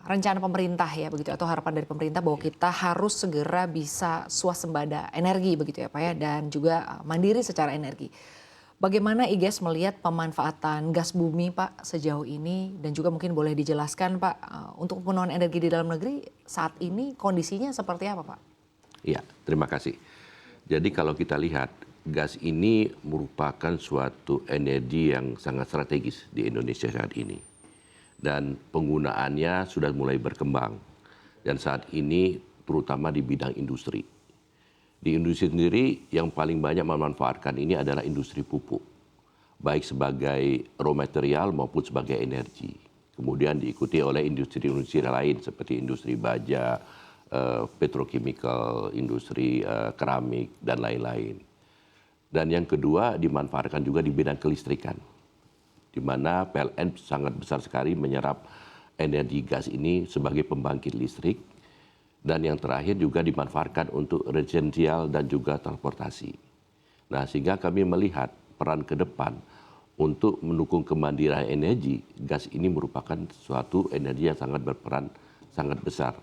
rencana pemerintah ya begitu atau harapan dari pemerintah bahwa kita harus segera bisa swasembada energi begitu ya Pak ya dan juga mandiri secara energi. Bagaimana IGS melihat pemanfaatan gas bumi Pak sejauh ini dan juga mungkin boleh dijelaskan Pak untuk pemenuhan energi di dalam negeri saat ini kondisinya seperti apa Pak? Ya, terima kasih. Jadi kalau kita lihat gas ini merupakan suatu energi yang sangat strategis di Indonesia saat ini. Dan penggunaannya sudah mulai berkembang. Dan saat ini terutama di bidang industri. Di industri sendiri yang paling banyak memanfaatkan ini adalah industri pupuk. Baik sebagai raw material maupun sebagai energi. Kemudian diikuti oleh industri-industri lain seperti industri baja, petrochemical, industri keramik, dan lain-lain. Dan yang kedua dimanfaatkan juga di bidang kelistrikan. Di mana PLN sangat besar sekali menyerap energi gas ini sebagai pembangkit listrik. Dan yang terakhir juga dimanfaatkan untuk residensial dan juga transportasi. Nah, sehingga kami melihat peran ke depan untuk mendukung kemandirian energi, gas ini merupakan suatu energi yang sangat berperan sangat besar.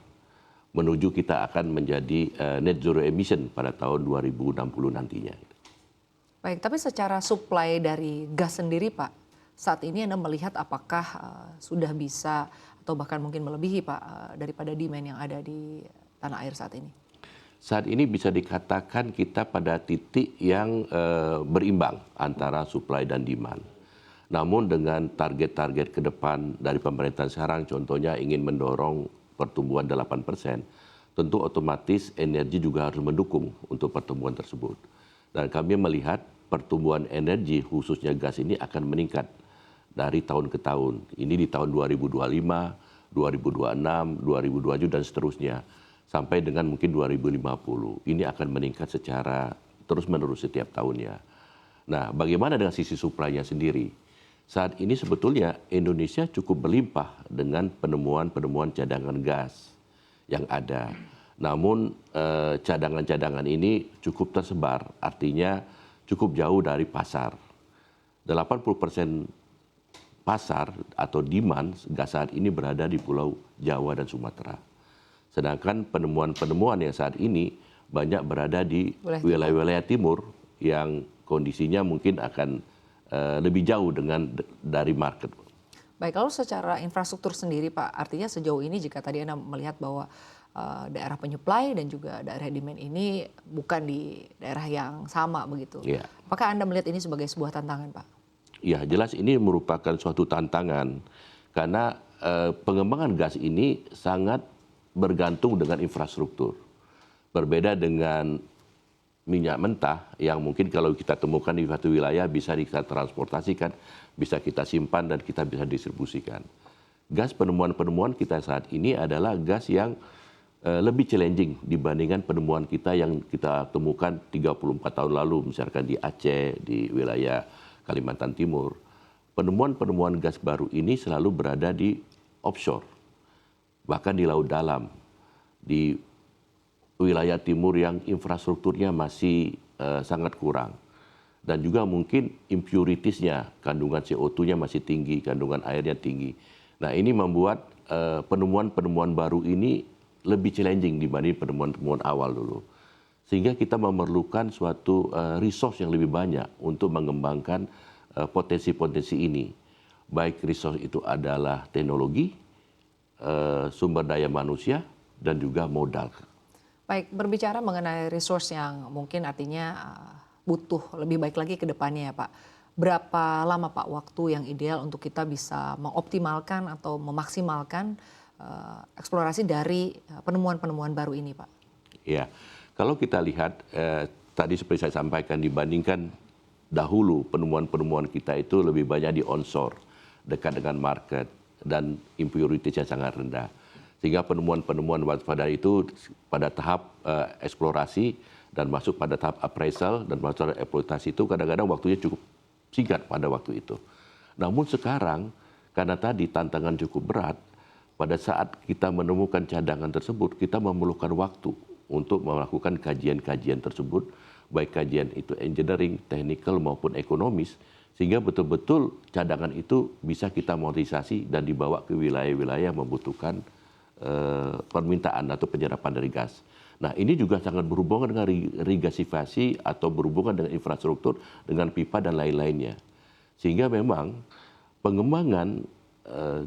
Menuju kita akan menjadi net zero emission pada tahun 2060 nantinya. Baik, tapi secara supply dari gas sendiri Pak, saat ini Anda melihat apakah sudah bisa atau bahkan mungkin melebihi Pak daripada demand yang ada di tanah air saat ini? Saat ini bisa dikatakan kita pada titik yang berimbang antara supply dan demand. Namun dengan target-target ke depan dari pemerintahan sekarang, contohnya ingin mendorong pertumbuhan 8%, tentu otomatis energi juga harus mendukung untuk pertumbuhan tersebut. Dan kami melihat pertumbuhan energi khususnya gas ini akan meningkat dari tahun ke tahun. Ini di tahun 2025, 2026, 2027 dan seterusnya. Sampai dengan mungkin 2050. Ini akan meningkat secara terus-menerus setiap tahunnya. Nah, bagaimana dengan sisi supply-nya sendiri? Saat ini sebetulnya Indonesia cukup berlimpah dengan penemuan-penemuan cadangan gas yang ada. Namun cadangan-cadangan ini cukup tersebar, artinya cukup jauh dari pasar. 80% pasar atau demand gas saat ini berada di Pulau Jawa dan Sumatera. Sedangkan penemuan-penemuan yang saat ini banyak berada di wilayah-wilayah timur yang kondisinya mungkin akan lebih jauh dari market. Baik, kalau secara infrastruktur sendiri Pak, artinya sejauh ini jika tadi Anda melihat bahwa daerah penyuplai dan juga daerah demand ini bukan di daerah yang sama begitu. Ya. Apakah Anda melihat ini sebagai sebuah tantangan Pak? Ya, jelas ini merupakan suatu tantangan karena pengembangan gas ini sangat bergantung dengan infrastruktur. Berbeda dengan minyak mentah yang mungkin kalau kita temukan di suatu wilayah bisa kita transportasikan, bisa kita simpan dan kita bisa distribusikan. Gas penemuan-penemuan kita saat ini adalah gas yang lebih challenging dibandingkan penemuan kita yang kita temukan 34 tahun lalu, misalkan di Aceh, di wilayah Kalimantan Timur. Penemuan-penemuan gas baru ini selalu berada di offshore, bahkan di laut dalam, di wilayah timur yang infrastrukturnya masih sangat kurang. Dan juga mungkin impuritiesnya, kandungan CO2-nya masih tinggi, kandungan airnya tinggi. Nah, ini membuat penemuan-penemuan baru ini lebih challenging dibanding penemuan-penemuan awal dulu. Sehingga kita memerlukan suatu resource yang lebih banyak untuk mengembangkan potensi-potensi ini. Baik resource itu adalah teknologi, sumber daya manusia, dan juga modal. Baik, berbicara mengenai resource yang mungkin artinya butuh lebih baik lagi ke depannya ya Pak. Berapa lama Pak waktu yang ideal untuk kita bisa mengoptimalkan atau memaksimalkan eksplorasi dari penemuan-penemuan baru ini Pak? Ya, kalau kita lihat tadi seperti saya sampaikan dibandingkan dahulu penemuan-penemuan kita itu lebih banyak di onshore, dekat dengan market dan impuritasnya sangat rendah. Sehingga penemuan-penemuan waspada itu pada tahap eksplorasi dan masuk pada tahap appraisal dan masuk pada eksploitasi itu kadang-kadang waktunya cukup singkat pada waktu itu. Namun sekarang karena tadi tantangan cukup berat, pada saat kita menemukan cadangan tersebut, kita memerlukan waktu untuk melakukan kajian-kajian tersebut, baik kajian itu engineering, technical maupun ekonomis, sehingga betul-betul cadangan itu bisa kita monetisasi dan dibawa ke wilayah-wilayah yang membutuhkan permintaan atau penyerapan dari gas. Nah, ini juga sangat berhubungan dengan regasifasi atau berhubungan dengan infrastruktur, dengan pipa dan lain-lainnya. Sehingga memang pengembangan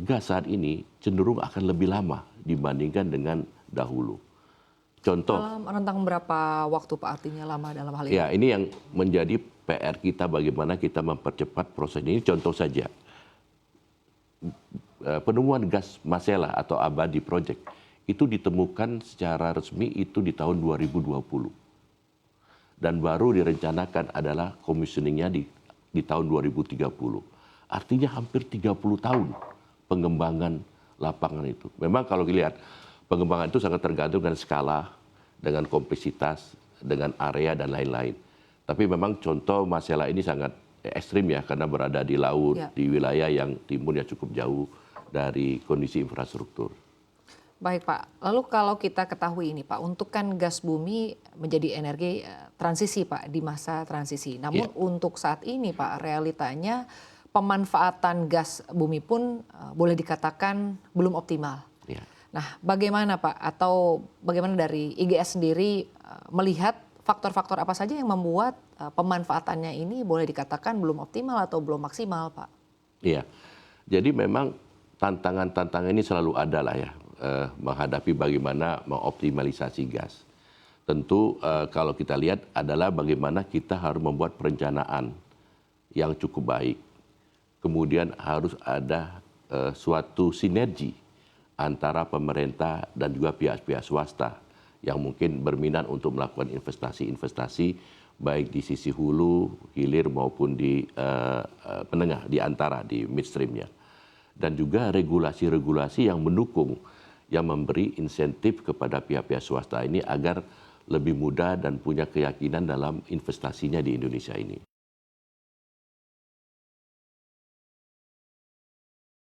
gas saat ini cenderung akan lebih lama dibandingkan dengan dahulu. Contoh, Dalam rentang berapa waktu Pak artinya lama dalam hal ini? ya ini yang menjadi PR kita bagaimana kita mempercepat proses ini. Contoh saja, penemuan gas Masela atau Abadi Project itu ditemukan secara resmi itu di tahun 2020. Dan baru direncanakan adalah commissioningnya di tahun 2030. Artinya hampir 30 tahun pengembangan lapangan itu. Memang kalau dilihat pengembangan itu sangat tergantung dengan skala, dengan kompleksitas, dengan area dan lain-lain. Tapi memang contoh Masela ini sangat ekstrim ya karena berada di laut, Ya. di wilayah yang timur yang cukup jauh dari kondisi infrastruktur. Baik Pak, lalu kalau kita ketahui ini Pak, untuk kan gas bumi menjadi energi transisi Pak di masa transisi. Namun untuk saat ini Pak, realitanya pemanfaatan gas bumi pun boleh dikatakan belum optimal. Ya. Nah, bagaimana Pak atau bagaimana dari IGS sendiri melihat faktor-faktor apa saja yang membuat pemanfaatannya ini boleh dikatakan belum optimal atau belum maksimal Pak? Iya, jadi memang tantangan-tantangan ini selalu ada lah ya, menghadapi bagaimana mengoptimalisasi gas. Tentu kalau kita lihat adalah bagaimana kita harus membuat perencanaan yang cukup baik. Kemudian harus ada suatu sinergi antara pemerintah dan juga pihak-pihak swasta yang mungkin berminat untuk melakukan investasi-investasi baik di sisi hulu, hilir maupun di penengah, di antara, di midstreamnya. Dan juga regulasi-regulasi yang mendukung, yang memberi insentif kepada pihak-pihak swasta ini agar lebih mudah dan punya keyakinan dalam investasinya di Indonesia ini.